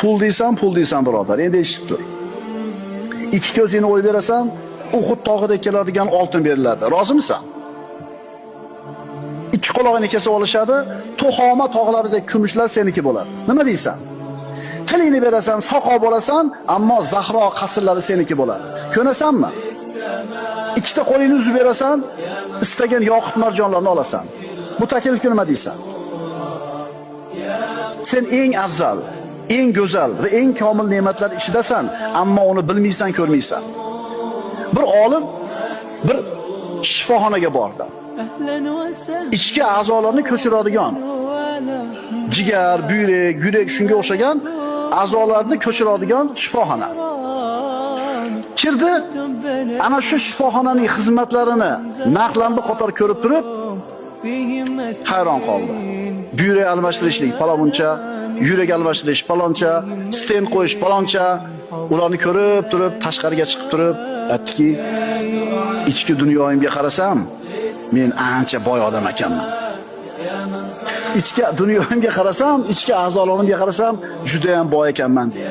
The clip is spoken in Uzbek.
Pul deysan birodar. Endi eshitib tur. Ikki ko'zingni o'yib berasan, Uhud tog'ida keladigan oltin beriladi. Rozimisan? Ikki quloqini kesib olishadi, Tuhoma tog'laridagi kumushlar seniki bo'ladi. Nima deysan? Tilingni berasan, soqov bo'lasan, ammo Zahro qasrlari seniki bo'ladi. Ko'nasanmi? Ikkita qo'lingni uzib berasan, istagan yoqut marjonlarni olasan. Bu taklifga nima deysan? Sen eng afzal, eng go'zal va eng komil ne'matlar ichidasan, ammo uni bilmaysan, ko'rmaysan. Bir olim bir shifoxonaga bordi. Ichki a'zolarni ko'chiradigan jigar, buyrak, yurak shunga o'xshagan a'zolarni ko'chiradigan shifoxona. Kirdi, ana shu shifoxonaning xizmatlarini naqlandi qator ko'rib turib, hayron qoldi. Buyrak almashtirishlik paloncha, yurak almashtirish paloncha, stent qo'yish paloncha, ularni ko'rib turib, tashqariga chiqib turib, aytdiki, ichki dunyoyimga qarasam, men ancha boy odam ekanman. Ichki dunyoyimga qarasam, ichki a'zolarimga qarasam, juda ham boy ekanman dedi.